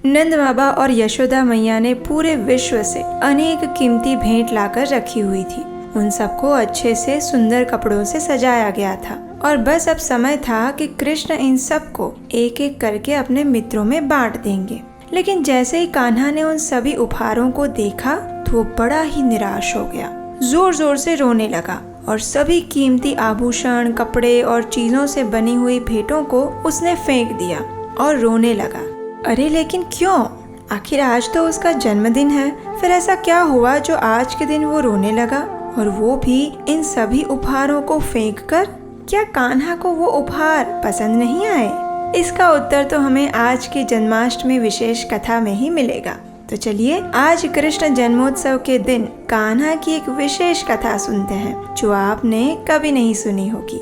नंद बाबा और यशोदा मैया ने पूरे विश्व से अनेक कीमती भेंट लाकर रखी हुई थी। उन सबको अच्छे से सुंदर कपड़ों से सजाया गया था और बस अब समय था कि कृष्ण इन सबको एक एक करके अपने मित्रों में बांट देंगे। लेकिन जैसे ही कान्हा ने उन सभी उपहारों को देखा तो वो बड़ा ही निराश हो गया, जोर जोर से रोने लगा और सभी कीमती आभूषण, कपड़े और चीजों से बनी हुई भेंटों को उसने फेंक दिया और रोने लगा। अरे लेकिन क्यों? आखिर आज तो उसका जन्मदिन है। फिर ऐसा क्या हुआ जो आज के दिन वो रोने लगा, और वो भी इन सभी उपहारों को फेंककर? क्या कान्हा को वो उपहार पसंद नहीं आए? इसका उत्तर तो हमें आज की जन्माष्टमी विशेष कथा में ही मिलेगा। तो चलिए आज कृष्ण जन्मोत्सव के दिन कान्हा की एक विशेष कथा सुनते हैं जो आपने कभी नहीं सुनी होगी।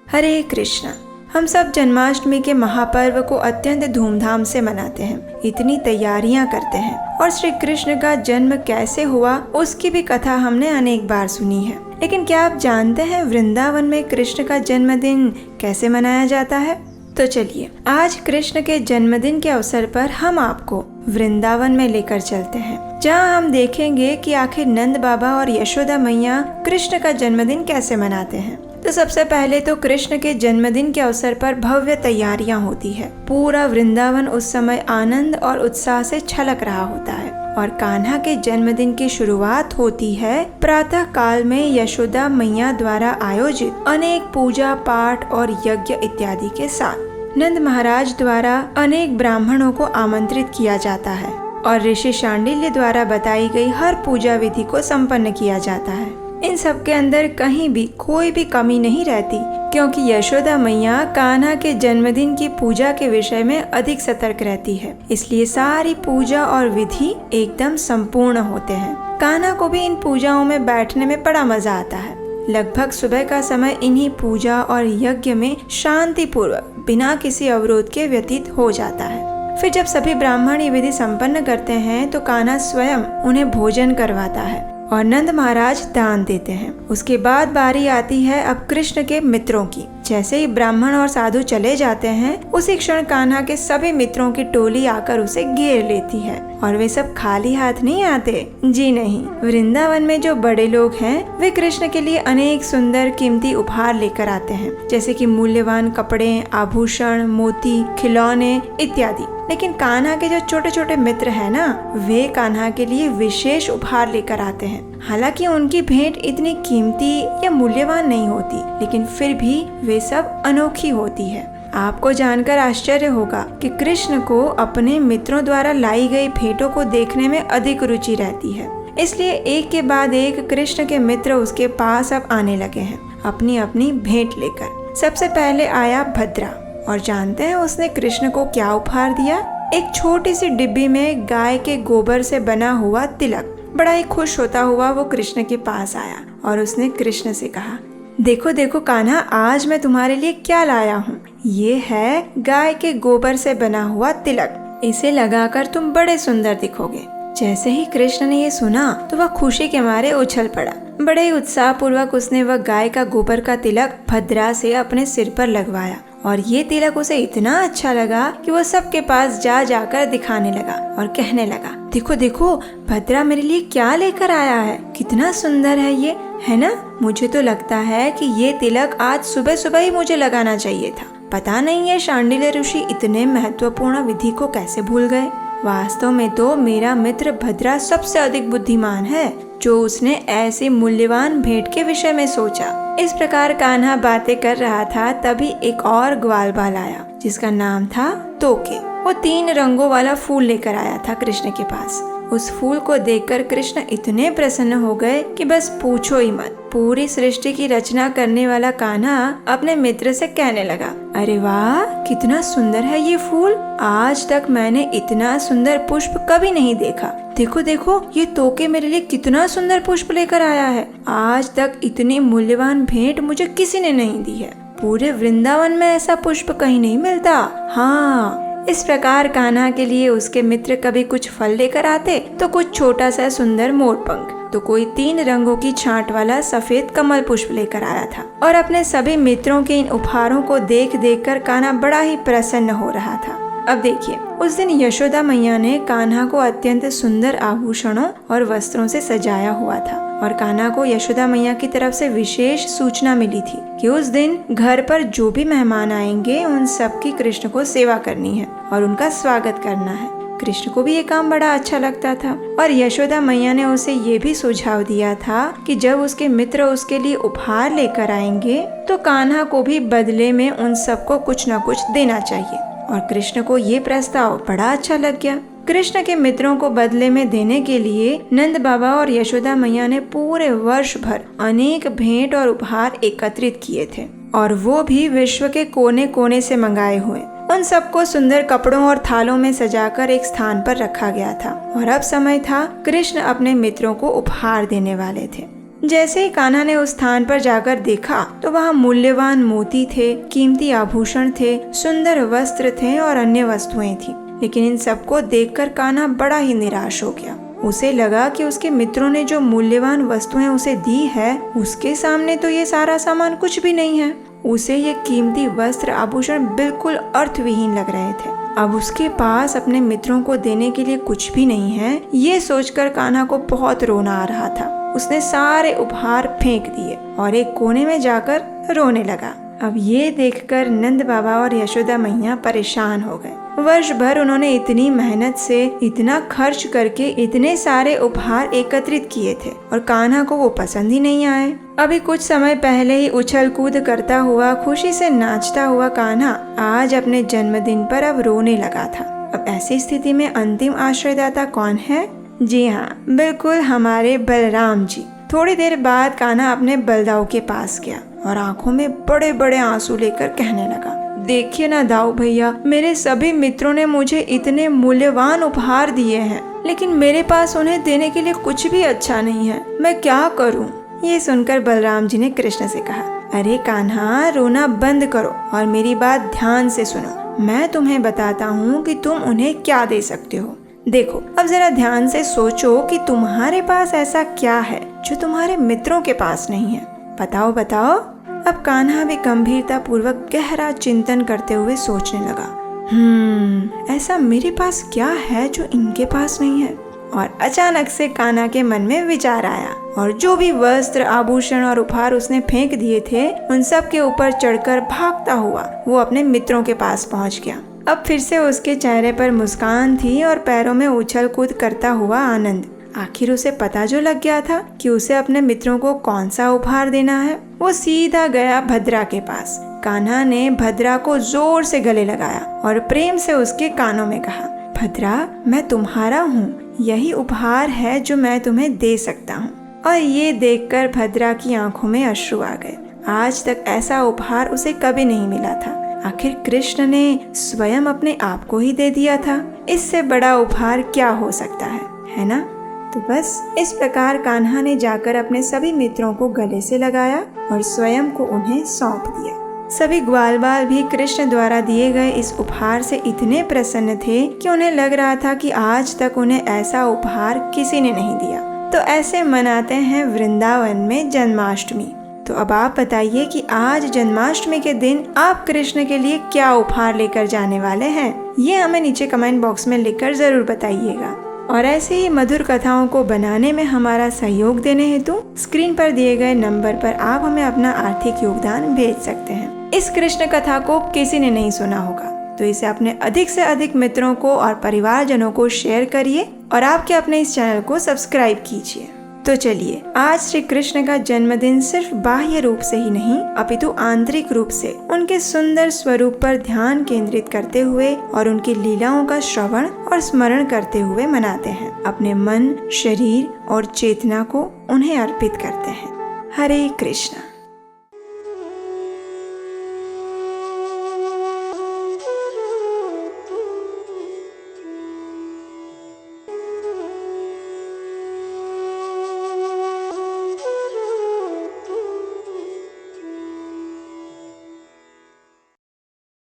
हरे कृष्णा। हम सब जन्माष्टमी के महापर्व को अत्यंत धूमधाम से मनाते हैं, इतनी तैयारियां करते हैं और श्री कृष्ण का जन्म कैसे हुआ उसकी भी कथा हमने अनेक बार सुनी है। लेकिन क्या आप जानते हैं वृंदावन में कृष्ण का जन्मदिन कैसे मनाया जाता है? तो चलिए आज कृष्ण के जन्मदिन के अवसर पर हम आपको वृंदावन में लेकर चलते हैं, जहाँ हम देखेंगे कि आखिर नंद बाबा और यशोदा मैया कृष्ण का जन्मदिन कैसे मनाते हैं। तो सबसे पहले तो कृष्ण के जन्मदिन के अवसर पर भव्य तैयारियां होती है। पूरा वृंदावन उस समय आनंद और उत्साह से छलक रहा होता है और कान्हा के जन्मदिन की शुरुआत होती है प्रातः काल में यशोदा मैया द्वारा आयोजित अनेक पूजा पाठ और यज्ञ इत्यादि के साथ। नंद महाराज द्वारा अनेक ब्राह्मणों को आमंत्रित किया जाता है और ऋषि शांडिल्य द्वारा बताई गई हर पूजा विधि को संपन्न किया जाता है। इन सब के अंदर कहीं भी कोई भी कमी नहीं रहती, क्योंकि यशोदा मैया कान्हा के जन्मदिन की पूजा के विषय में अधिक सतर्क रहती है, इसलिए सारी पूजा और विधि एकदम संपूर्ण होते हैं। कान्हा को भी इन पूजाओं में बैठने में बड़ा मजा आता है। लगभग सुबह का समय इन्हीं पूजा और यज्ञ में शांति पूर्वक बिना किसी अवरोध के व्यतीत हो जाता है। फिर जब सभी ब्राह्मण ये विधि संपन्न करते हैं तो कान्हा स्वयं उन्हें भोजन करवाता है और नंद महाराज दान देते हैं। उसके बाद बारी आती है अब कृष्ण के मित्रों की। जैसे ही ब्राह्मण और साधु चले जाते हैं उसी क्षण कान्हा के सभी मित्रों की टोली आकर उसे घेर लेती है और वे सब खाली हाथ नहीं आते। जी नहीं, वृंदावन में जो बड़े लोग हैं वे कृष्ण के लिए अनेक सुंदर कीमती उपहार लेकर आते हैं, जैसे कि मूल्यवान कपड़े, आभूषण, मोती, खिलौने इत्यादि। लेकिन कान्हा के जो छोटे छोटे मित्र हैं ना, वे कान्हा के लिए विशेष उपहार लेकर आते हैं। हालांकि उनकी भेंट इतनी कीमती या मूल्यवान नहीं होती, लेकिन फिर भी वे सब अनोखी होती है। आपको जानकर आश्चर्य होगा कि कृष्ण को अपने मित्रों द्वारा लाई गई भेंटों को देखने में अधिक रुचि रहती है, इसलिए एक के बाद एक कृष्ण के मित्र उसके पास अब आने लगे हैं अपनी अपनी भेंट लेकर। सबसे पहले आया भद्रा, और जानते हैं उसने कृष्ण को क्या उपहार दिया? एक छोटी सी डिब्बी में गाय के गोबर से बना हुआ तिलक। बड़ा ही खुश होता हुआ वो कृष्ण के पास आया और उसने कृष्ण से कहा, देखो देखो कान्हा, आज मैं तुम्हारे लिए क्या लाया हूँ। ये है गाय के गोबर से बना हुआ तिलक, इसे लगाकर तुम बड़े सुंदर दिखोगे। जैसे ही कृष्ण ने ये सुना तो वह खुशी के मारे उछल पड़ा। बड़े ही उत्साह पूर्वक उसने वह गाय का गोबर का तिलक भद्रा से अपने सिर पर लगवाया और ये तिलक उसे इतना अच्छा लगा कि वो सबके पास जा जाकर दिखाने लगा और कहने लगा, देखो देखो भद्रा मेरे लिए क्या लेकर आया है, कितना सुंदर है ये, है ना? मुझे तो लगता है कि ये तिलक आज सुबह सुबह ही मुझे लगाना चाहिए था। पता नहीं ये शांडिल्य ऋषि इतने महत्वपूर्ण विधि को कैसे भूल गए। वास्तव में तो मेरा मित्र भद्रा सबसे अधिक बुद्धिमान है, जो उसने ऐसी मूल्यवान भेंट के विषय में सोचा। इस प्रकार कान्हा बातें कर रहा था, तभी एक और ग्वालबाल आया जिसका नाम था तोके। वो 3 रंगों वाला फूल लेकर आया था कृष्ण के पास। उस फूल को देखकर कृष्ण इतने प्रसन्न हो गए कि बस पूछो ही मत। पूरी सृष्टि की रचना करने वाला कान्हा अपने मित्र से कहने लगा, अरे वाह, कितना सुंदर है ये फूल, आज तक मैंने इतना सुंदर पुष्प कभी नहीं देखा। देखो देखो ये तोके मेरे लिए कितना सुंदर पुष्प लेकर आया है, आज तक इतनी मूल्यवान भेंट मुझे किसी ने नहीं दी है। पूरे वृंदावन में ऐसा पुष्प कहीं नहीं मिलता। हाँ, इस प्रकार कान्हा के लिए उसके मित्र कभी कुछ फल लेकर आते तो कुछ छोटा सा सुंदर मोरपंख, तो कोई 3 रंगों की छांट वाला सफेद कमल पुष्प लेकर आया था। और अपने सभी मित्रों के इन उपहारों को देख देख कर कान्हा बड़ा ही प्रसन्न हो रहा था। अब देखिए, उस दिन यशोदा मैया ने कान्हा को अत्यंत सुंदर आभूषणों और वस्त्रों से सजाया हुआ था और कान्हा को यशोदा मैया की तरफ से विशेष सूचना मिली थी कि उस दिन घर पर जो भी मेहमान आएंगे उन सबकी कृष्ण को सेवा करनी है और उनका स्वागत करना है। कृष्ण को भी ये काम बड़ा अच्छा लगता था और यशोदा मैया ने उसे ये भी सुझाव दिया था कि जब उसके मित्र उसके लिए उपहार लेकर आएंगे तो कान्हा को भी बदले में उन सबको कुछ न कुछ देना चाहिए। और कृष्ण को ये प्रस्ताव बड़ा अच्छा लग गया। कृष्ण के मित्रों को बदले में देने के लिए नंद बाबा और यशोदा मैया ने पूरे वर्ष भर अनेक भेंट और उपहार एकत्रित किए थे और वो भी विश्व के कोने कोने से मंगाए हुए। उन सबको सुंदर कपड़ों और थालों में सजाकर एक स्थान पर रखा गया था और अब समय था कृष्ण अपने मित्रों को उपहार देने वाले थे। जैसे ही कान्हा ने उस स्थान पर जाकर देखा तो वहाँ मूल्यवान मोती थे, कीमती आभूषण थे, सुंदर वस्त्र थे और अन्य वस्तुएं थी। लेकिन इन सबको देखकर कान्हा बड़ा ही निराश हो गया। उसे लगा कि उसके मित्रों ने जो मूल्यवान वस्तुएं उसे दी है उसके सामने तो ये सारा सामान कुछ भी नहीं है। उसे ये कीमती वस्त्र आभूषण बिल्कुल अर्थविहीन लग रहे थे। अब उसके पास अपने मित्रों को देने के लिए कुछ भी नहीं है, ये सोचकर कान्हा को बहुत रोना आ रहा था। उसने सारे उपहार फेंक दिए और एक कोने में जाकर रोने लगा। अब ये देखकर नंद बाबा और यशोदा मैया परेशान हो गए। वर्ष भर उन्होंने इतनी मेहनत से इतना खर्च करके इतने सारे उपहार एकत्रित किए थे और कान्हा को वो पसंद ही नहीं आए। अभी कुछ समय पहले ही उछल कूद करता हुआ, खुशी से नाचता हुआ कान्हा आज अपने जन्मदिन पर अब रोने लगा था। अब ऐसी स्थिति में अंतिम आश्रयदाता कौन है? जी हाँ, बिल्कुल हमारे बलराम जी। थोड़ी देर बाद कान्हा अपने बलदाऊ के पास गया और आंखों में बड़े बड़े आंसू लेकर कहने लगा, देखिए ना दाऊ भैया, मेरे सभी मित्रों ने मुझे इतने मूल्यवान उपहार दिए हैं, लेकिन मेरे पास उन्हें देने के लिए कुछ भी अच्छा नहीं है। मैं क्या करूं? ये सुनकर बलराम जी ने कृष्ण से कहा, अरे कान्हा, रोना बंद करो और मेरी बात ध्यान से सुनो। मैं तुम्हें बताता हूँ कि तुम उन्हें क्या दे सकते हो। देखो, अब जरा ध्यान से सोचो कि तुम्हारे पास ऐसा क्या है जो तुम्हारे मित्रों के पास नहीं है। बताओ बताओ। अब कान्हा भी गंभीरता पूर्वक गहरा चिंतन करते हुए सोचने लगा, ऐसा मेरे पास क्या है जो इनके पास नहीं है। और अचानक से कान्हा के मन में विचार आया और जो भी वस्त्र, आभूषण और उपहार उसने फेंक दिए थे उन सब के ऊपर चढ़कर भागता हुआ वो अपने मित्रों के पास पहुंच गया। अब फिर से उसके चेहरे पर मुस्कान थी और पैरों में उछल कूद करता हुआ आनंद। आखिर उसे पता जो लग गया था कि उसे अपने मित्रों को कौन सा उपहार देना है। वो सीधा गया भद्रा के पास। कान्हा ने भद्रा को जोर से गले लगाया और प्रेम से उसके कानों में कहा, भद्रा, मैं तुम्हारा हूँ, यही उपहार है जो मैं तुम्हें दे सकता हूँ। और ये देखकर भद्रा की आंखों में अश्रु आ गए। आज तक ऐसा उपहार उसे कभी नहीं मिला था। आखिर कृष्ण ने स्वयं अपने आप को ही दे दिया था। इससे बड़ा उपहार क्या हो सकता है ना? तो बस इस प्रकार कान्हा ने जाकर अपने सभी मित्रों को गले से लगाया और स्वयं को उन्हें सौंप दिया। सभी ग्वाल बाल भी कृष्ण द्वारा दिए गए इस उपहार से इतने प्रसन्न थे कि उन्हें लग रहा था कि आज तक उन्हें ऐसा उपहार किसी ने नहीं दिया। तो ऐसे मनाते हैं वृंदावन में जन्माष्टमी। तो अब आप बताइए कि आज जन्माष्टमी के दिन आप कृष्ण के लिए क्या उपहार लेकर जाने वाले हैं? ये हमें नीचे कमेंट बॉक्स में लिखकर जरूर बताइएगा। और ऐसे ही मधुर कथाओं को बनाने में हमारा सहयोग देने हेतु स्क्रीन पर दिए गए नंबर पर आप हमें अपना आर्थिक योगदान भेज सकते हैं। इस कृष्ण कथा को किसी ने नहीं सुना होगा, तो इसे अपने अधिक से अधिक मित्रों को और परिवारजनों को शेयर करिए और आपके अपने इस चैनल को सब्सक्राइब कीजिए। तो चलिए, आज श्री कृष्ण का जन्मदिन सिर्फ बाह्य रूप से ही नहीं अपितु आंतरिक रूप से उनके सुंदर स्वरूप पर ध्यान केंद्रित करते हुए और उनकी लीलाओं का श्रवण और स्मरण करते हुए मनाते हैं। अपने मन, शरीर और चेतना को उन्हें अर्पित करते हैं। हरे कृष्ण।